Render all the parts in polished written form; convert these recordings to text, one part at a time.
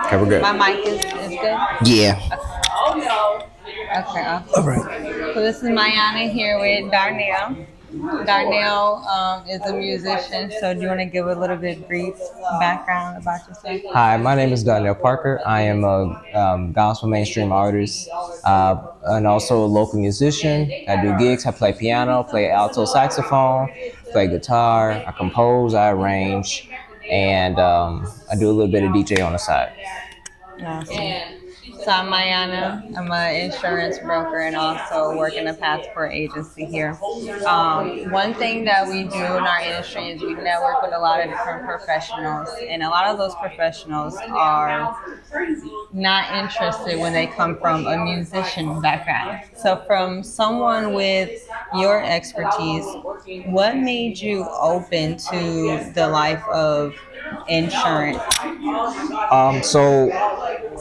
Okay, we're good. My mic is good. Yeah. Okay, All awesome. right. So this is Mayana here with Darnell. Darnell is a musician. So do you want to give a little bit brief background about yourself? Hi, my name is Donnell Parker. I am a gospel mainstream artist and also a local musician. I do gigs. I play piano, play alto saxophone, play guitar. I compose, I arrange, and I do a little bit of DJ on the side. Awesome. So I'm Mayana. I'm an insurance broker and also work in a passport agency here. One thing that we do in our industry is we network with a lot of different professionals, and a lot of those professionals are not interested when they come from a musician background. So, from someone with your expertise, what made you open to the life of insurance? So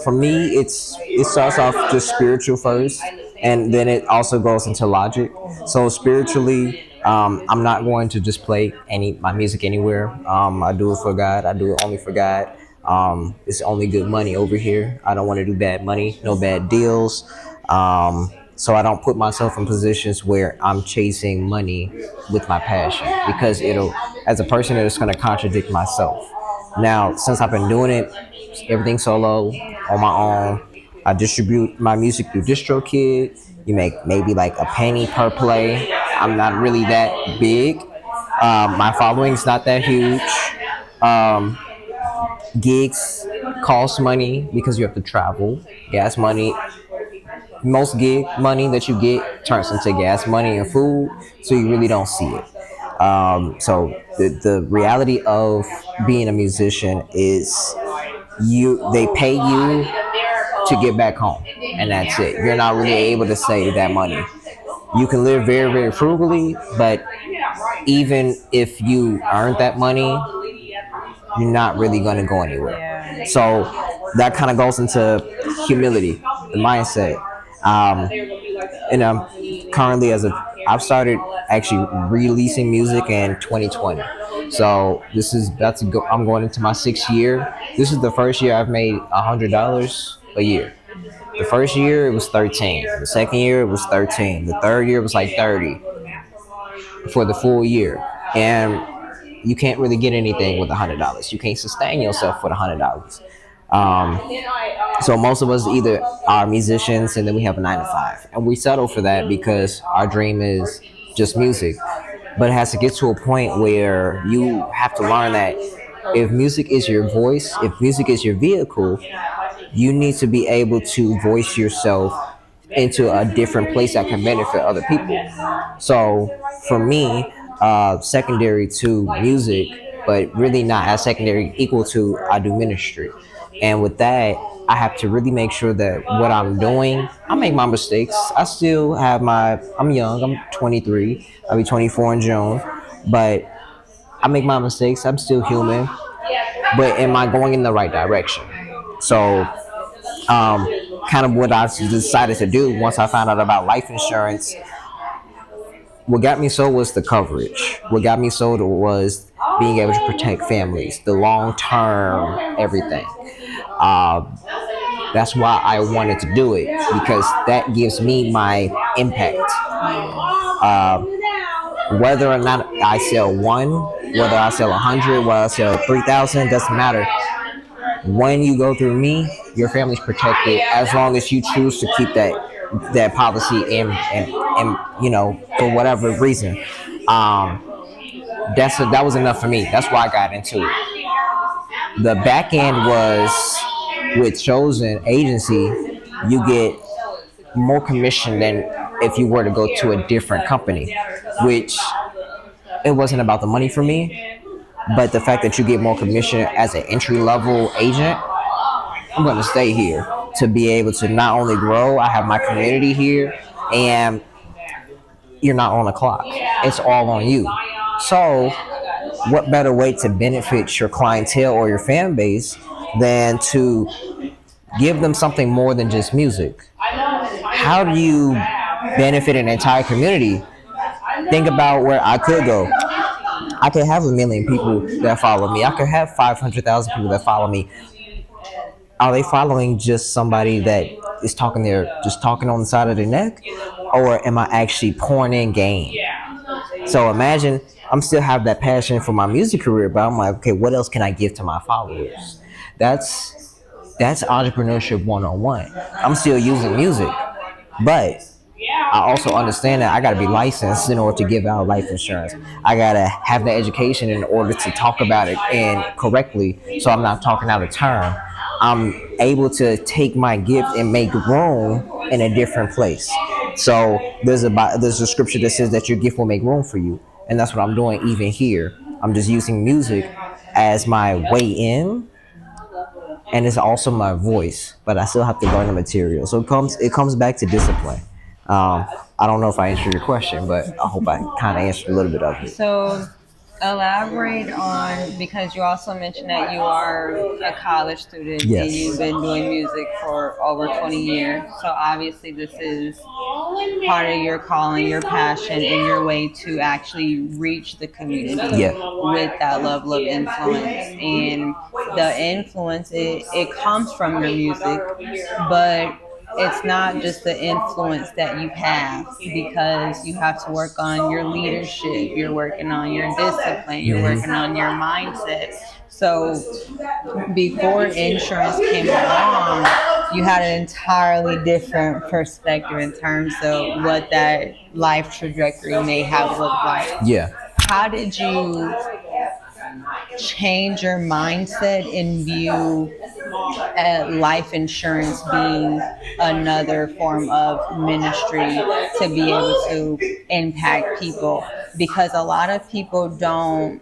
for me, it starts off just spiritual first, and then it also goes into logic. So spiritually, I'm not going to just play any my music anywhere. I do it for God. I do it only for God. It's only good money over here. I don't want to do bad money, no bad deals. So I don't put myself in positions where I'm chasing money with my passion because it'll, as a person, it's going to contradict myself. Now, since I've been doing it, everything solo on my own, I distribute my music through DistroKid. You make maybe like a penny per play. I'm not really that big. My following's not that huge. Um, Gigs cost money because you have to travel. Gas money, most gig money that you get turns into gas money and food, so you really don't see it. So the reality of being a musician is they pay you to get back home, and that's it. You're not really able to save that money. You can live very frugally, but even if you earn that money, you're not really going to go anywhere. Yeah. So that kind of goes into humility, the mindset. And currently, I've started actually releasing music in 2020. So this is that's go, I'm going into my 6th year. This is the first year I've made $100 a year. The first year it was 13. The second year it was 13. The third year was like 30 for the full year. And you can't really get anything with $100. You can't sustain yourself with $100. Um, so most of us either are musicians and then we have a 9 to 5, and we settle for that because our dream is just music. But it has to get to a point where you have to learn that if music is your voice, if music is your vehicle, you need to be able to voice yourself into a different place that can benefit other people. So for me, secondary to music, but really not as secondary, equal to I do ministry. And with that, I have to really make sure that what I'm doing, I make my mistakes. I still have I'm young, I'm 23, I'll be 24 in June, but I make my mistakes. I'm still human, but am I going in the right direction? So um, kind of what I decided to do once I found out about life insurance. What got me sold was the coverage. What got me sold was being able to protect families, the long term, everything. Uh, that's why I wanted to do it because that gives me my impact. Uh, Whether or not I sell one, whether I sell 100, whether I sell 3,000, doesn't matter. When you go through me, your family's protected as long as you choose to keep that policy and for whatever reason. Um, that was enough for me. That's why I got into it. The back end was with chosen agency, you get more commission than if you were to go to a different company, which it wasn't about the money for me, but the fact that you get more commission as an entry level agent, I'm going to stay here to be able to not only grow, I have my community here, and you're not on the clock. It's all on you. So, what better way to benefit your clientele or your fan base than to give them something more than just music? How do you benefit an entire community? Think about where I could go. I could have 1 million people that follow me. I could have 500,000 people that follow me. are they following just somebody that is talking their just talking on the side of their neck, or am I actually pouring in game? So imagine I'm still have that passion for my music career, but I'm like, okay, what else can I give to my followers? That's entrepreneurship 101. I'm still using music, but I also understand that I got to be licensed in order to give out life insurance. I got to have the education in order to talk about it and correctly, so I'm not talking out of turn. I'm able to take my gift and make room in a different place. So there's a scripture that says that your gift will make room for you, and that's what I'm doing even here. I'm just using music as my way in, and it's also my voice, but I still have to learn the material. So it comes back to discipline. Um, I don't know if I answered your question, but I hope I kind of answered a little bit of it. So elaborate on, because you also mentioned that you are a college student and Yes. you've been doing music for over 20 years. So obviously this is part of your calling, your passion, and your way to actually reach the community Yeah. with that level of influence. And the influence, it comes from your music, but it's not just the influence that you have, because you have to work on your leadership, you're working on your discipline, you're working on your mindset. So before insurance came along, you had an entirely different perspective in terms of what that life trajectory may have looked like. Yeah. How did you change your mindset and view life insurance being another form of ministry to be able to impact people? Because a lot of people don't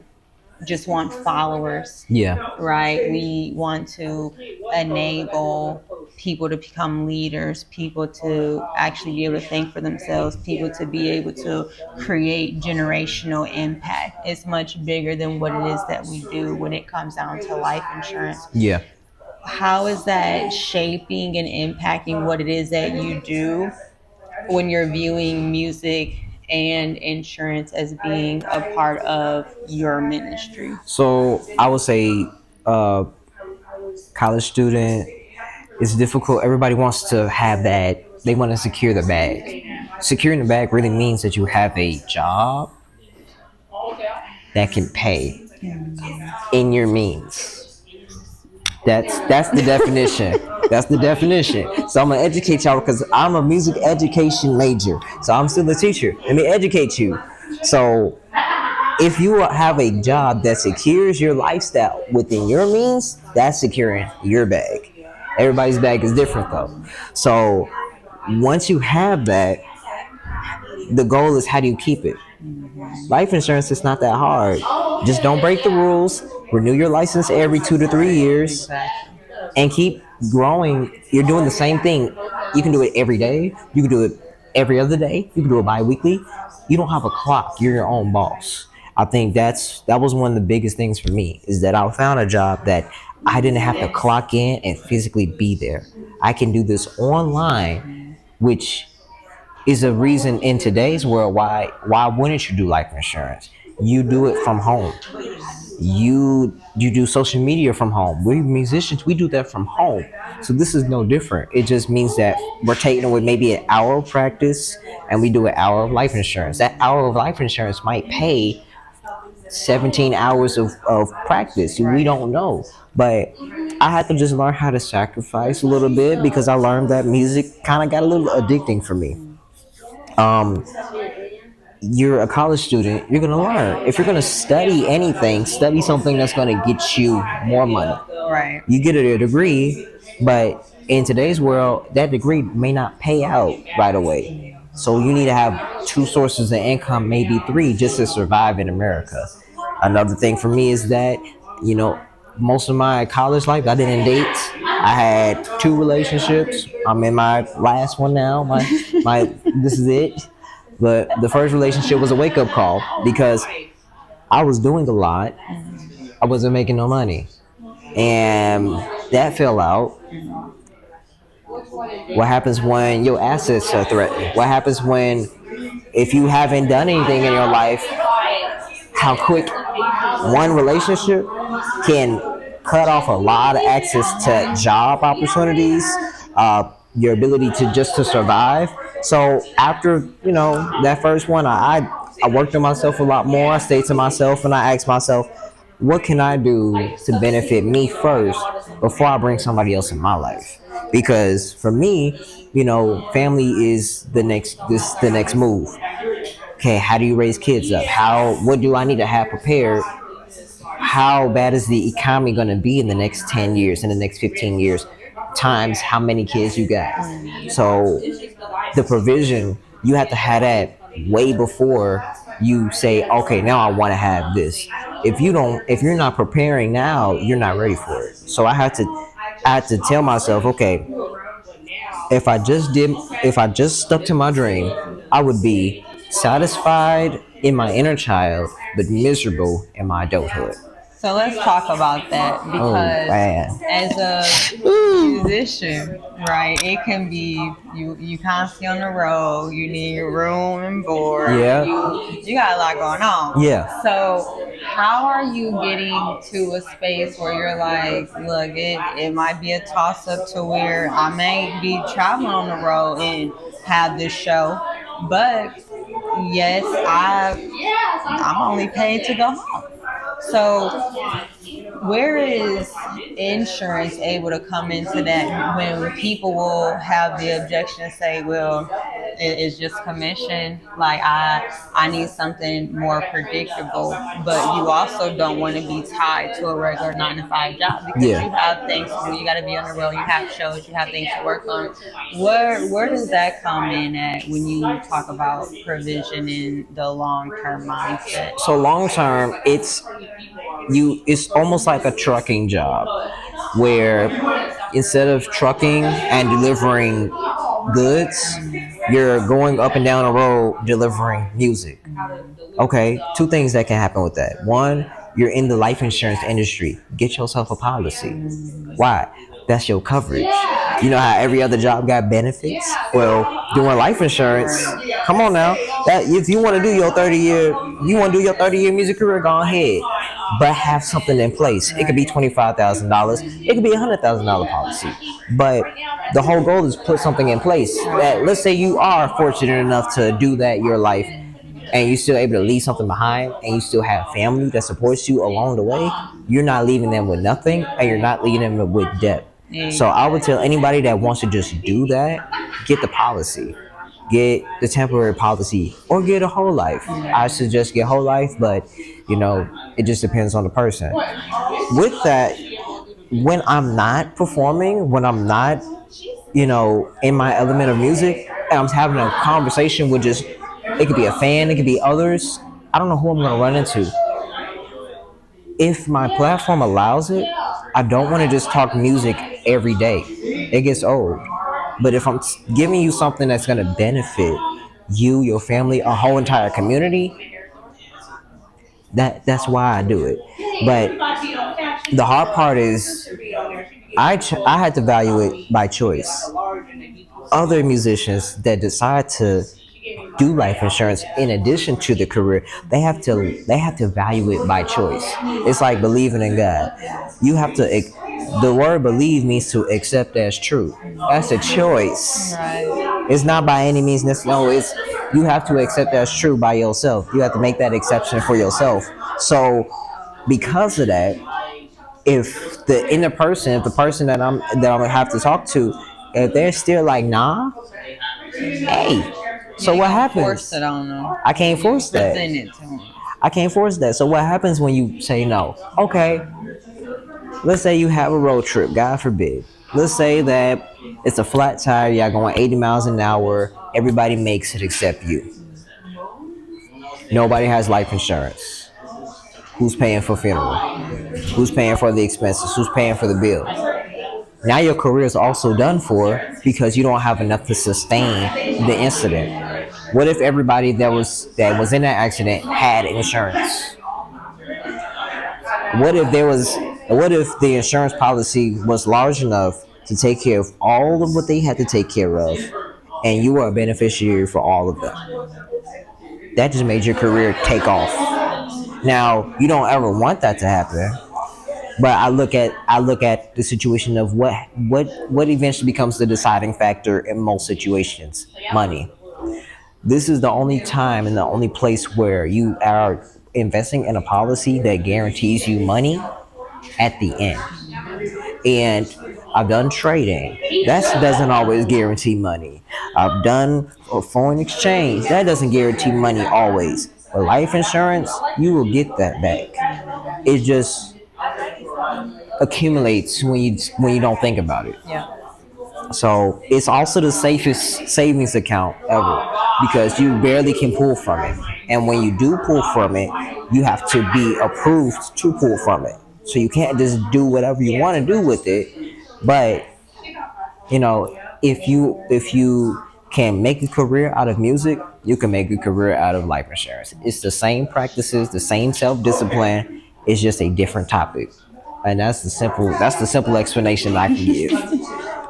just want followers, Yeah. right? We want to enable people to become leaders, people to actually be able to think for themselves, people to be able to create generational impact. It's much bigger than what it is that we do when it comes down to life insurance. Yeah. How is that shaping and impacting what it is that you do when you're viewing music and insurance as being a part of your ministry? So I would say, uh, college student, it's difficult. Everybody wants to have that. They want to secure the bag. Securing the bag really means that you have a job that can pay in your means. That's the definition. That's the definition. So I'm gonna educate y'all because I'm a music education major. So I'm still a teacher. Let me educate you. So if you have a job that secures your lifestyle within your means, that's securing your bag. Everybody's bag is different though. So once you have that, the goal is how do you keep it? Life insurance is not that hard. Just don't break the rules. Renew your license every 2 to 3 years Exactly. and keep growing. You're doing the same thing. You can do it every day. You can do it every other day. You can do it bi-weekly. You don't have a clock. You're your own boss. I think that was one of the biggest things for me is that I found a job that I didn't have to clock in and physically be there. I can do this online, which is a reason in today's world why wouldn't you do life insurance? You do it from home. You do social media from home. We musicians, we do that from home. So this is no different. It just means that we're taking away maybe an hour of practice and we do an hour of life insurance. That hour of life insurance might pay 17 hours of practice. We don't know. But I had to just learn how to sacrifice a little bit because I learned that music kind of got a little addicting for me. Um, you're a college student, you're going to learn. If you're going to study anything, study something that's going to get you more money. Right. You get a degree, but in today's world, that degree may not pay out right away. So you need to have two sources of income, maybe three, just to survive in America. Another thing for me is that, you know, most of my college life, I didn't date. I had two relationships. I'm in my last one now. My this is it. But the first relationship was a wake up call because I was doing a lot. I wasn't making no money, and that fell out. What happens when your assets are threatened? What happens when if you haven't done anything in your life? How quick one relationship can cut off a lot of access to job opportunities, your ability to just to survive. So after that first one, I worked on myself a lot more. I stayed to myself and I asked myself, what can I do to benefit me first before I bring somebody else in my life? Because for me, family is the next move. Okay, how do you raise kids up? What do I need to have prepared? How bad is the economy going to be in the next 10 years, in the next 15 years, times how many kids you got? So the provision, you have to have that way before you say, okay, now I want to have this. If you're not preparing now, you're not ready for it. So I had to tell myself, okay, if I just stuck to my dream, I would be satisfied in my inner child, but miserable in my adulthood. So let's talk about that Oh because man. as a musician, right, it can be you constantly on the road, you need room and board, Yeah. you got a lot going on. Yeah. So how are you getting to a space where you're like, look, it might be a toss up to where I may be traveling on the road and have this show, but yes, I'm only paid to go home. So where is insurance able to come into that when people will have the objection and say, well, it's just commission. Like I need something more predictable, but you also don't want to be tied to a regular 9 to 5 job because Yeah. you have things to do. You got to be on the road. You have shows. You have things to work on. Where does that come in at when you talk about provision in the long term mindset? So long term, it's almost like a trucking job where instead of trucking and delivering goods, you're going up and down the road delivering music. Okay, two things that can happen with that. One, you're in the life insurance industry. Get yourself a policy. Why? That's your coverage. You know how every other job got benefits? Well, doing life insurance, come on now. That if you want to do your 30-year music career, go ahead. But have something in place. It could be $25,000. It could be $100,000 policy. But the whole goal is put something in place. That let's say you are fortunate enough to do that your life, and you're still able to leave something behind, and you still have family that supports you along the way. You're not leaving them with nothing, and you're not leaving them with debt. So I would tell anybody that wants to just do that, get the policy, get the temporary policy, or get a whole life. I suggest get whole life, but it just depends on the person. With that, when I'm not performing, when I'm not, in my element of music, and I'm having a conversation with just, it could be a fan, it could be others. I don't know who I'm gonna run into. If my platform allows it, I don't want to just talk music every day. It gets old. But if I'm giving you something that's going to benefit you, your family, a whole entire community, that's why I do it. But the hard part is I had to value it by choice. Other musicians that decide to do life insurance in addition to the career, they have to value it by choice. It's like believing in God. You have to the word believe means to accept as true. That's a choice. Right. It's not by any means necessary. No, it's you have to accept as true by yourself. You have to make that exception for yourself. So because of that, if the inner person, if the person that I'm gonna have to talk to, if they're still like nah, hey, so what Force happens? it on them. I can't force that. Present it to them. I can't force that. So what happens when you say no? Okay, let's say you have a road trip, God forbid. Let's say that it's a flat tire, y'all going 80 miles an hour, everybody makes it except you. Nobody has life insurance. Who's paying for funeral? Who's paying for the expenses? Who's paying for the bill? Now your career is also done for because you don't have enough to sustain the incident. What if everybody that was in that accident had insurance? What if there was what if the insurance policy was large enough to take care of all of what they had to take care of, and you were a beneficiary for all of them? That just made your career take off. Now, you don't ever want that to happen, But I look at the situation of what eventually becomes the deciding factor in most situations: money. This is the only time and the only place where you are investing in a policy that guarantees you money at the end. And I've done trading. That doesn't always guarantee money. I've done foreign exchange. That doesn't guarantee money always. But life insurance, you will get that back. It just accumulates when you don't think about it. Yeah. So it's also the safest savings account ever because you barely can pull from it. And when you do pull from it, you have to be approved to pull from it. So you can't just do whatever you want to do with it. But if you can make a career out of music, you can make a career out of life insurance. It's the same practices, the same self discipline. It's just a different topic, and that's the simple explanation I can give.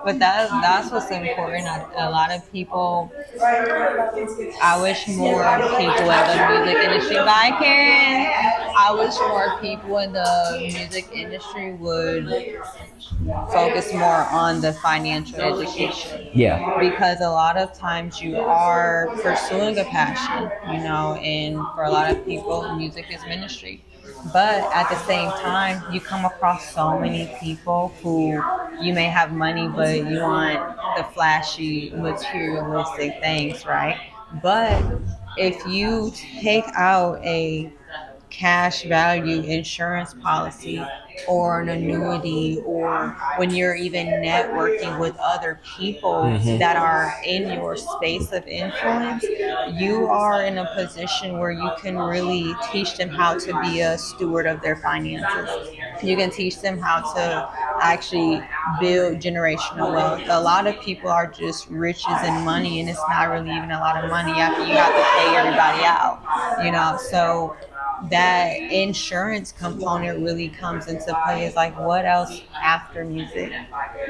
But that's what's important. A lot of people, I wish more people in the music industry. Bye, Karen. I wish more people in the music industry would focus more on the financial education, Yeah. because a lot of times you are pursuing a passion, and for a lot of people, music is ministry. But at the same time, you come across so many people who you may have money, but you want the flashy, materialistic things, right? But if you take out a cash value insurance policy or an annuity, or when you're even networking with other people that are in your space of influence, you are in a position where you can really teach them how to be a steward of their finances. You can teach them how to actually build generational wealth. A lot of people are just riches and money, and it's not really even a lot of money after you have to pay everybody out. So that insurance component really comes into play. Is like, what else after music?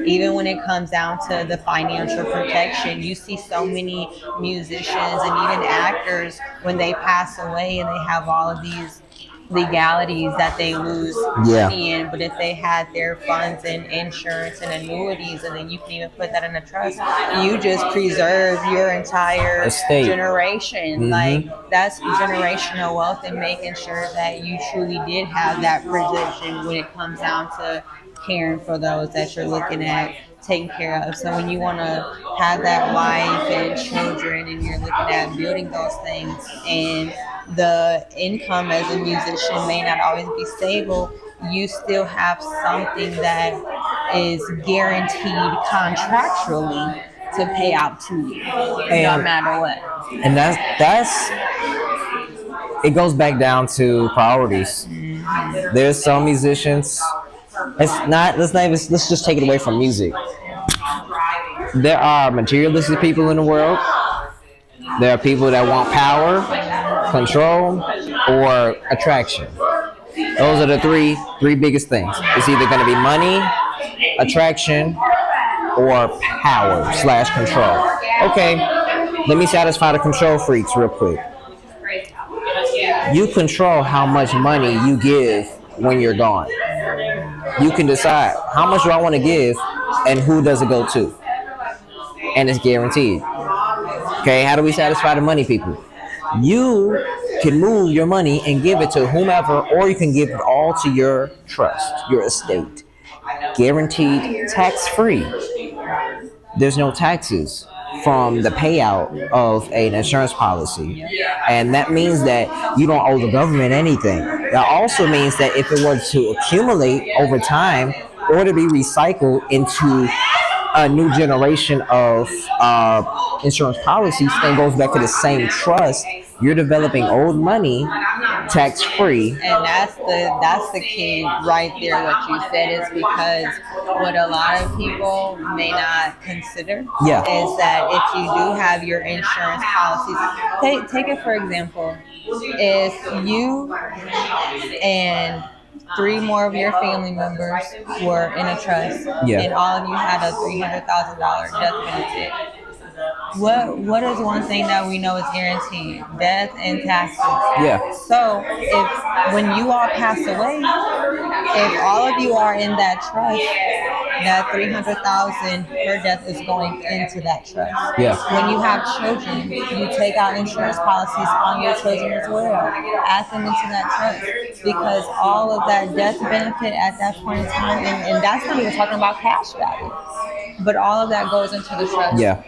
Even when it comes down to the financial protection, you see so many musicians and even actors when they pass away and they have all of these legalities that they lose Yeah. money in. But if they had their funds in insurance and annuities, and then you can even put that in a trust, you just preserve your entire Estate. generation. Like, that's generational wealth, and making sure that you truly did have that protection when it comes down to caring for those that you're looking at taking care of. So when you want to have that wife and children, and you're looking at building those things, and the income as a musician may not always be stable, you still have something that is guaranteed contractually to pay out to you, no And matter what. and that's it goes back down to priorities. There's some musicians. Let's just take it away from music. There are materialistic people in the world. There are people that want power, control, or attraction. Those are the three biggest things. It's either going to be money, attraction, or power slash control. Okay, let me satisfy the control freaks real quick. You control how much money you give when you're gone. You can decide how much do I want to give and who does it go to. And it's guaranteed. Okay, how do we satisfy the money people? You can move your money and give it to whomever, or you can give it all to your trust, your estate. Guaranteed, tax free. There's no taxes from the payout of an insurance policy. And that means that you don't owe the government anything. That also means that if it were to accumulate over time or to be recycled into a new generation of insurance policies, and goes back to the same trust, you're developing old money tax free. And that's the key right there. What you said is because what a lot of people may not consider Yeah. is that if you do have your insurance policies, take it for example, if you and three more of your family members were in a trust, Yeah. and all of you had a $300,000 death benefit, what is one thing that we know is guaranteed? Death and taxes. Yeah. So if when you all pass away, if all of you are in that trust, that 300,000 per death is going into that trust. Yeah. When you have children, you take out insurance policies on your children as well. Add them into that trust because all of that death benefit at that point in time, and that's not even talking about cash value, but all of that goes into the trust. Yeah.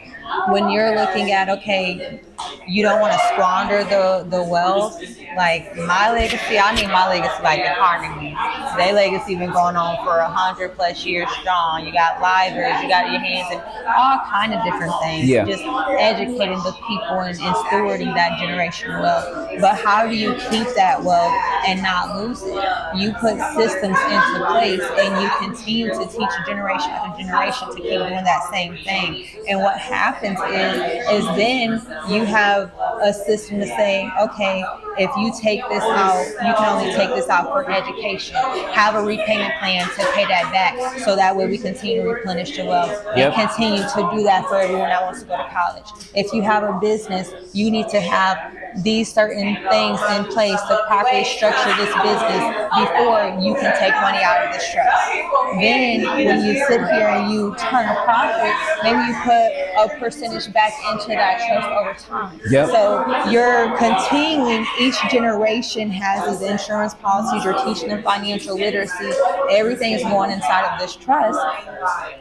When you're looking at, okay, you don't want to squander the wealth. Like my legacy, I need my legacy like the Carnegie. Their legacy been going on for 100+ years strong. You got livers, you got your hands in all kind of different things. Yeah. Just educating the people and stewarding that generational wealth. But how do you keep that wealth and not lose it? You put systems into place and you continue to teach generation after generation to keep doing that same thing. And what happens is then you have a system to say, okay, if you take this out, you can only take this out for education. Have a repayment plan to pay that back so that way we continue to replenish the wealth and continue to do that for everyone that wants to go to college. If you have a business, you need to have these certain things in place to properly structure this business before you can take money out of this trust. Then when you sit here and you turn a profit, maybe you put a percentage back into that trust over time. Yep. So you're continuing, each generation has these insurance policies, you're teaching them financial literacy, everything is going inside of this trust.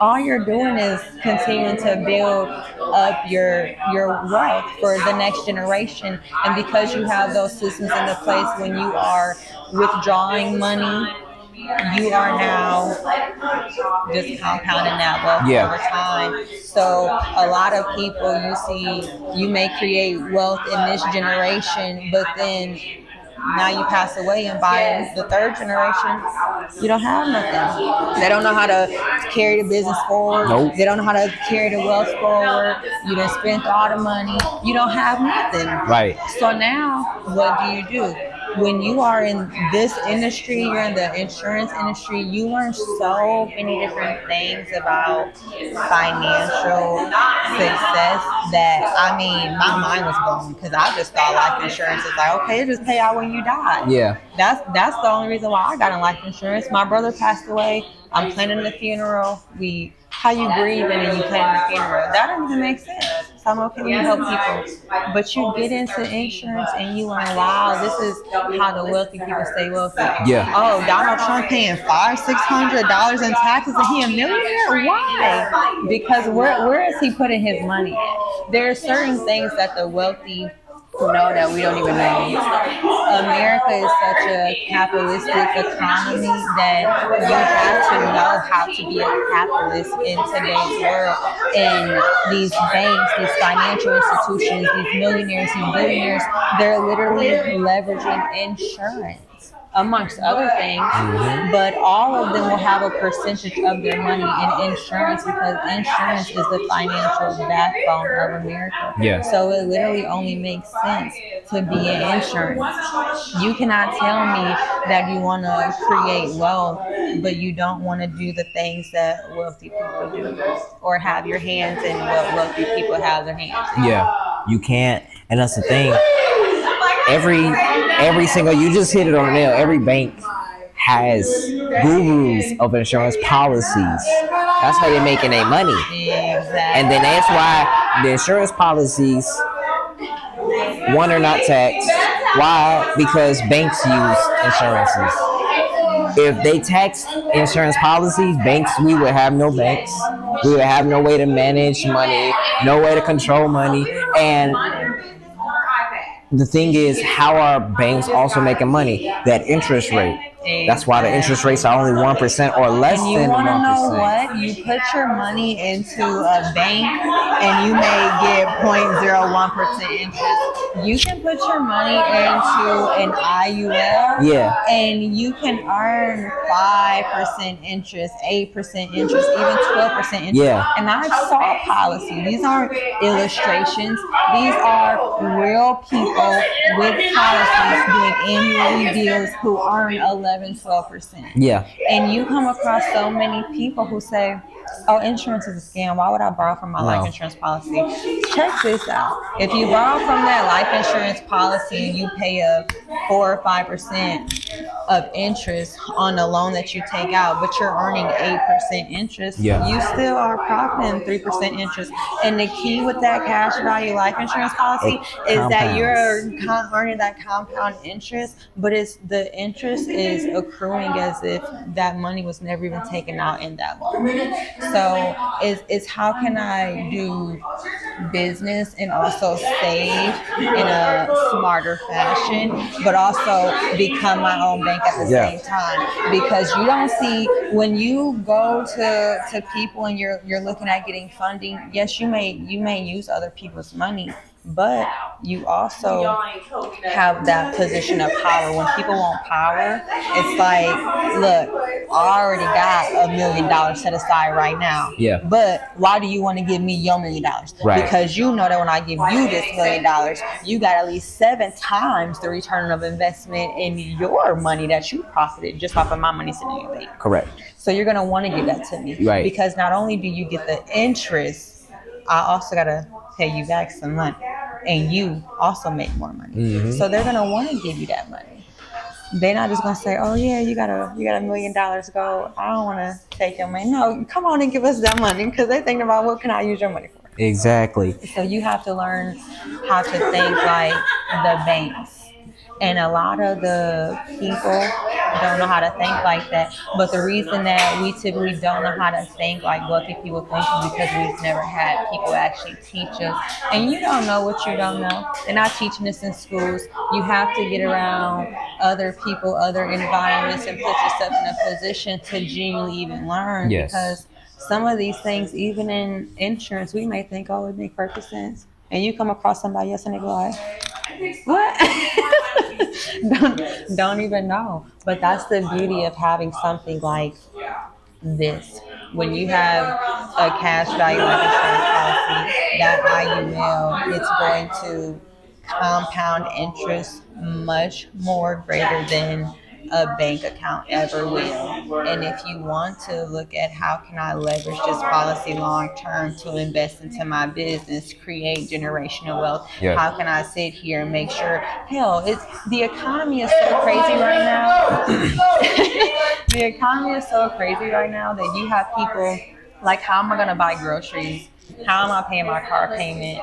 All you're doing is continuing to build up your wealth for the next generation. And because you have those systems into place, when you are withdrawing money, you are now just compounding that wealth over time. So a lot of people, you see, you may create wealth in this generation, but then now you pass away, and by the third generation, you don't have nothing. They don't know how to carry the business forward. Nope. They don't know how to carry the wealth forward. You done spent all the money. You don't have nothing. Right. So now, what do? When you are in this industry, you're in the insurance industry, you learn so many different things about financial success that, I mean, my mind was blown because I just thought life insurance is like, okay, just pay out when you die. Yeah. That's the only reason why I got in life insurance. My brother passed away. I'm planning the funeral. How you grieving and you plan the funeral. That doesn't even make sense. So I'm okay when you help people. But you get into insurance and you learn, wow, this is how the wealthy people stay wealthy. Yeah. Oh, Donald Trump paying $500-$600 in taxes and he a millionaire? Why? Because where is he putting his money at? There are certain things that the wealthy know that we don't even know. America is such a capitalistic economy that you have to know how to be a capitalist in today's world. And these banks, these financial institutions, these millionaires, these billionaires, they're literally leveraging insurance, amongst other things, but all of them will have a percentage of their money in insurance because insurance is the financial backbone of America. Yeah. So it literally only makes sense to be in insurance. You cannot tell me that you want to create wealth, but you don't want to do the things that wealthy people do or have your hands in what wealthy people have their hands in. Yeah. You can't, and that's the thing. Every single, you just hit it on the nail. Every bank has gurus of insurance policies. That's how they're making their money. Exactly. And then that's why the insurance policies, one, are not taxed. Why? Because banks use insurances. If they taxed insurance policies, we would have no banks. We would have no way to manage money, no way to control money. And the thing is, how are banks also making money? That interest rate. That's why the interest rates are only 1% or less and you than 1%. Want to know what? You put your money into a bank and you may get 0.01% interest. You can put your money into an IUL and you can earn 5% interest, 8% interest, even 12% interest. Yeah. And I saw policy. These aren't illustrations. These are real people with policies doing annual deals who earn 11%. 11, 12%. Yeah. And you come across so many people who say, oh, insurance is a scam. Why would I borrow from my life No. insurance policy? Check this out. If you borrow from that life insurance policy and you pay a 4 or 5% of interest on the loan that you take out, but you're earning 8% interest, Yeah. you still are profiting 3% interest. And the key with that cash value life insurance policy It is that you're compounds. earning that compound interest, but it's the interest is accruing as if that money was never even taken out in that loan. So it's how can I do business and also save in a smarter fashion, but also become my own bank at the Yeah. same time. Because you don't see when you go to people and you're looking at getting funding, yes, you may use other people's money, but you also have that position of power. When people want power, it's like, look, I already got $1 million set aside right now. Yeah. But why do you want to give me your $1 million? Right. Because you know that when I give you this $1 million, you got at least 7 times the return of investment in your money that you profited just off of my money sitting in your bank. Correct. So you're gonna want to give that to me, Right. Because not only do you get the interest, I also gotta pay you back some money, and you also make more money. Mhm. So they're gonna want to give you that money. They're not just gonna say, "Oh yeah, you got $1 million. Go." I don't want to take your money. No, come on and give us that money, because they think about what can I use your money for. Exactly. So you have to learn how to think like the banks. And a lot of the people don't know how to think like that. But the reason that we typically don't know how to think like wealthy people think is because we've never had people actually teach us. And you don't know what you don't know. They're not teaching us in schools. You have to get around other people, other environments, and put yourself in a position to genuinely even learn. Yes. Because some of these things, even in insurance, we may think, oh, it makes perfect sense. And you come across somebody else and they go like, what? don't even know. But that's the beauty of having something like this. When you have a cash value life insurance policy, that IUL, it's going to compound interest much more greater than a bank account ever will. And if you want to look at how can I leverage this policy long term to invest into my business, create generational wealth, Yeah. how can I sit here and make sure, hell, it's the economy is so crazy right now. The economy is so crazy right now that you have people like, how am I gonna buy groceries? How am I paying my car payment?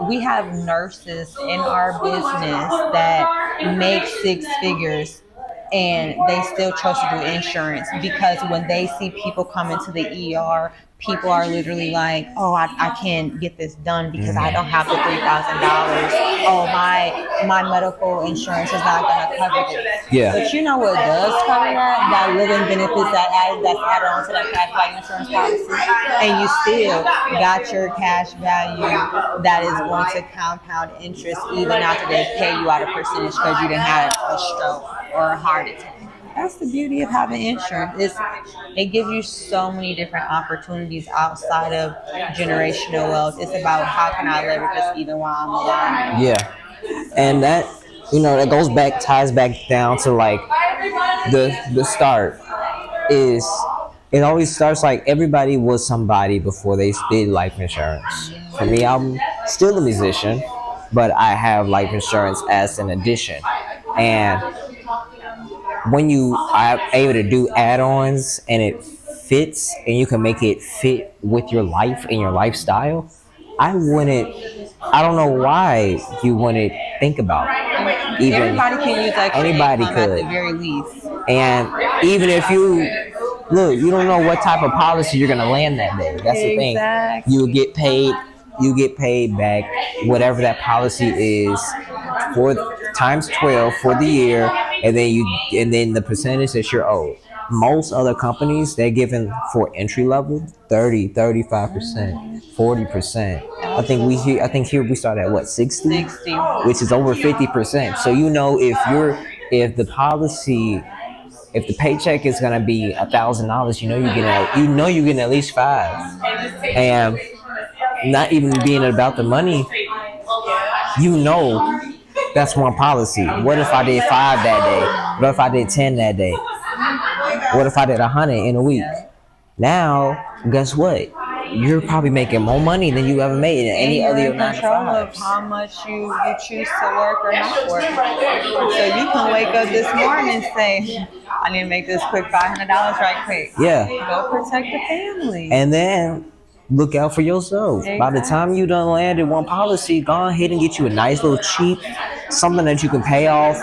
We have nurses in our business that make 6 figures and they still chose to do insurance, because when they see people come into the ER, people are literally like, oh, I can't get this done because I don't have the $3,000. Oh, my medical insurance is not going to cover this. Yeah. But you know what does cover that? That living benefits that's added on to that cash value insurance policy. And you still got your cash value that is going to compound interest even after they pay you out a percentage because you didn't have a stroke or a heart attack. That's the beauty of having insurance. It gives you so many different opportunities outside of generational wealth. It's about how can I leverage this even while I'm alive. Yeah. And that, that ties back down to like the start is, it always starts like everybody was somebody before they did life insurance. For me, I'm still a musician, but I have life insurance as an addition. And when you are able to do add-ons and it fits and you can make it fit with your life and your lifestyle, I don't know why you wouldn't think about it. Even Everybody can use extra anybody income at could. the very least. And even if you you don't know what type of policy you're gonna land that day. That's the thing. Exactly. You get paid back whatever that policy is for times 12 for the year, and then the percentage that you're owed. Most other companies, they're giving for entry level 30, 35%, 40%. I think here we start at what, 60? 60. Which is over 50%. So if the paycheck is gonna be $1,000, you're getting at least 5. And not even being about the money, That's one policy. What if I did five that day? What if I did 10 that day? What if I did 100 in a week? Yeah. Now, guess what? You're probably making more money than you ever made in And any you're other in nine to control of fives. how much you choose to work or not work. So you can wake up this morning and say, I need to make this quick $500 right quick. Yeah. Go protect the family. And then look out for yourself. By the time you done landed one policy, go ahead and get you a nice little cheap, something that you can pay off,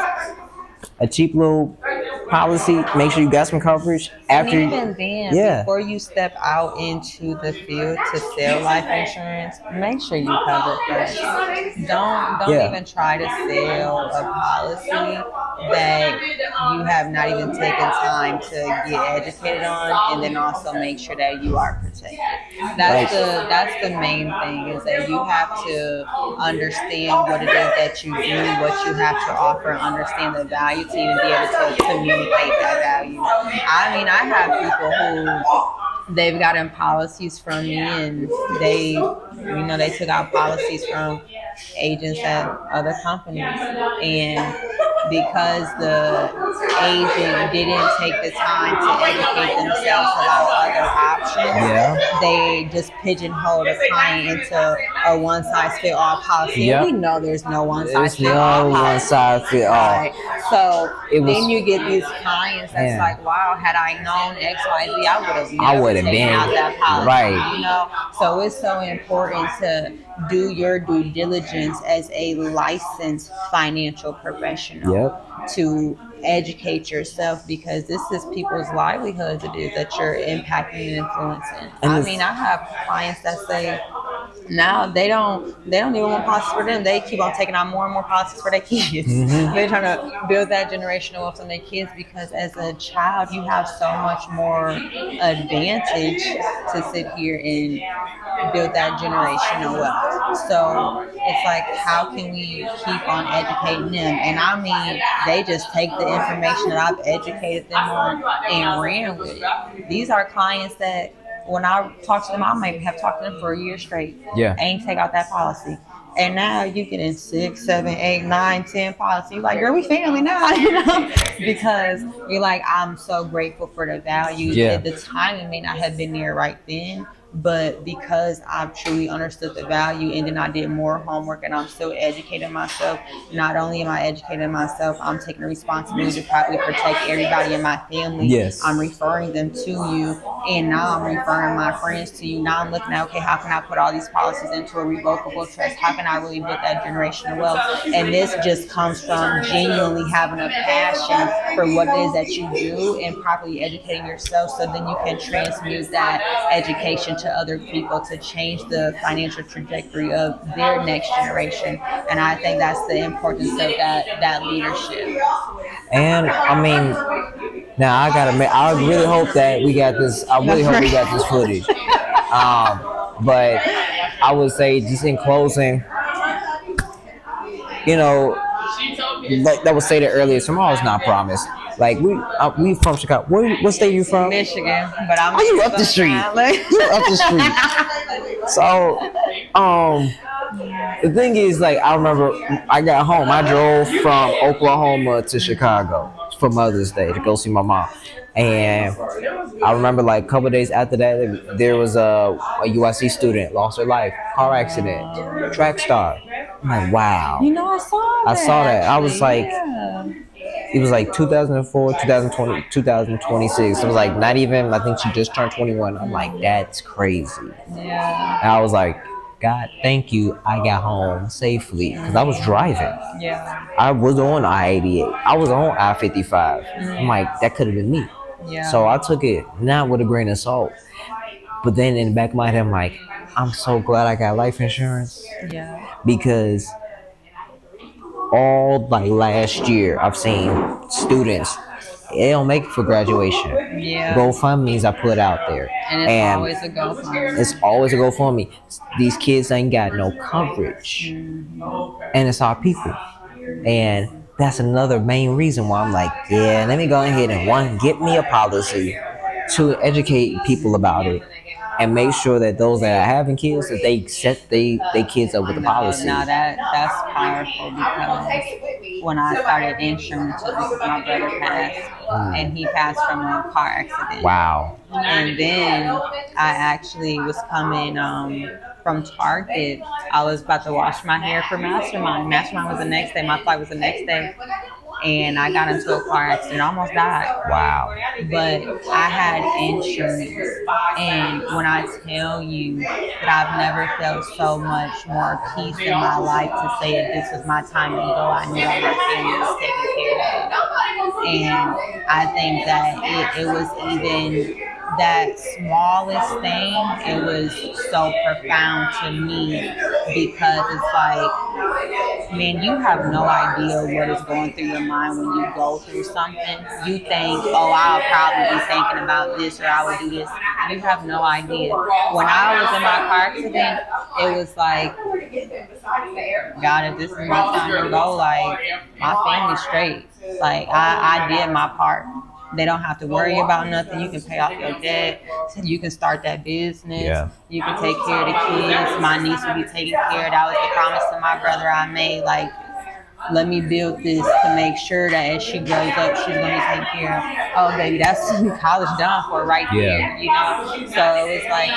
a cheap little policy. Make sure you got some coverage And after. even then, Yeah. before you step out into the field to sell life insurance, make sure you cover first. Don't Yeah. even try to sell a policy that you have not even taken time to get educated on, and then also make sure that you are protected. That's the main thing, is that you have to understand what it is that you do, what you have to offer, understand the value to even be able to communicate that value. I mean, I have people who they've gotten policies from me, and they took out policies from agents at other companies, and because the agent didn't take the time to educate themselves about other options, Yeah. they just pigeonholed a client into a one size fit all policy. Yep. And we know there's no one size There's fit all no one policy. size fit all. Right. So It was- then you get these clients that's Man. like, wow, had I known X, Y, Z, I would have I never would have taken been out that policy. right. You know, so it's so important to do your due diligence as a licensed financial professional. Yep. To educate yourself, because this is people's livelihoods it is that you're impacting and influencing. And I it's- mean, I have clients that say now they don't even want policies for them. They keep on taking out more and more policies for their kids. Mhm. They're trying to build that generational wealth on their kids, because as a child you have so much more advantage to sit here and build that generational wealth. So it's like, how can we keep on educating them? And I mean, they just take the information that I've educated them on and ran with it. These are clients that when I talk to them, I might have talked to them for a year straight. Yeah. Ain't take out that policy. And now you get in 6, 7, 8, 9, 10 policies. You're like, girl, we family now, you know? Because you're like, I'm so grateful for the value. Yeah. The timing may not have been there right then, but because I've truly understood the value, and then I did more homework, and I'm still educating myself. Not only am I educating myself, I'm taking the responsibility to probably protect everybody in my family. Yes. I'm referring them to you, and now I'm referring my friends to you. Now I'm looking at, okay, how can I put all these policies into a revocable trust? How can I really build that generational wealth? And this just comes from genuinely having a passion for what it is that you do and properly educating yourself, so then you can transmute that education to other people to change the financial trajectory of their next generation. And I think that's the importance of that leadership. And I mean, now I really hope that we got this. I really hope we got this footage. But I would say, just in closing, you know, like that was stated earlier, tomorrow's not promised. Like we from Chicago. What state you from? Michigan, but I'm. Oh, you up the street? You up the street? So, the thing is, like, I remember I got home. I drove from Oklahoma to Chicago for Mother's Day to go see my mom, and I remember, like, a couple of days after that, there was a UIC student lost her life, car accident, track star. I'm like, wow. You know, I saw that. I was like, yeah. it was like 2004, 2020, 2026. It was like not even, I think she just turned 21. I'm like, that's crazy. Yeah. And I was like, God, thank you. I got home safely because I was driving. Yeah. I was on I-88. I was on I-55. I'm like, that could have been me. Yeah. So I took it not with a grain of salt. But then in the back of my head, I'm like, I'm so glad I got life insurance, Yeah. because all like last year I've seen students, they don't make it for graduation. Yeah. GoFundMe's I put out there, And it's always a GoFundMe. it's always a GoFundMe. These kids ain't got no coverage, and it's our people, and that's another main reason why I'm like, yeah, let me go ahead and, one, get me a policy, to educate people about it, and make sure that those that are having kids that they set they kids up with the No, policy. now that's powerful because when I started insurance, it was my brother passed, and he passed from a car accident. Wow. And then I actually was coming from Target. I was about to wash my hair for Mastermind. Mastermind was the next day. My flight was the next day. And I got into a car accident. I almost died. Wow. But I had insurance. And when I tell you that I've never felt so much more peace in my life to say that this was my time to go, I knew that my family was taken care of. And I think that it was even that smallest thing, it was so profound to me because it's like, man, you have no idea what is going through your mind when you go through something. You think, oh, I'll probably be thinking about this or I would do this. You have no idea. When I was in my car accident, it was like, God, if this is my time to go, like, my family's straight. Like, I did my part. They don't have to worry about nothing. You can pay off your debt. You can start that business. Yeah. You can take care of the kids. My niece will be taken care of. That was the promise to my brother I made. Like, let me build this to make sure that as she grows up, she's going to be taken care of. Oh, baby, that's college done for right there. You know? So it was like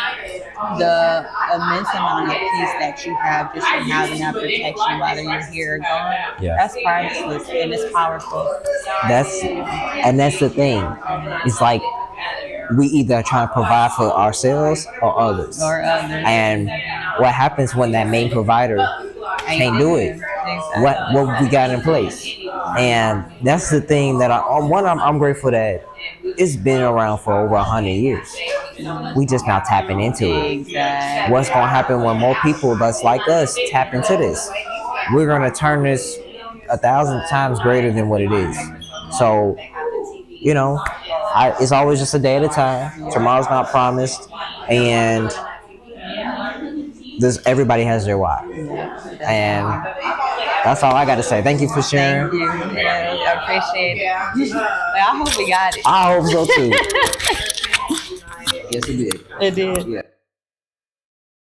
the immense amount of peace that you have just from having that protection, whether you're here or gone. Yeah. That's priceless and it's powerful. That's the thing. It's like we either try to provide for ourselves or others. And what happens when that main provider can't do it? What we got in place, and that's the thing that I'm grateful that it's been around for over 100 years. We just now tapping into it. Exactly. What's gonna happen when more people that's like us tap into this? We're gonna turn this 1,000 times greater than what it is. So, you know, it's always just a day at a time. Tomorrow's not promised, and everybody has their why, and that's all I got to say. Thank you for sharing. Thank you. Yeah, I appreciate it. I hope we got it. I hope so too. Yes, it did. It did. Yeah.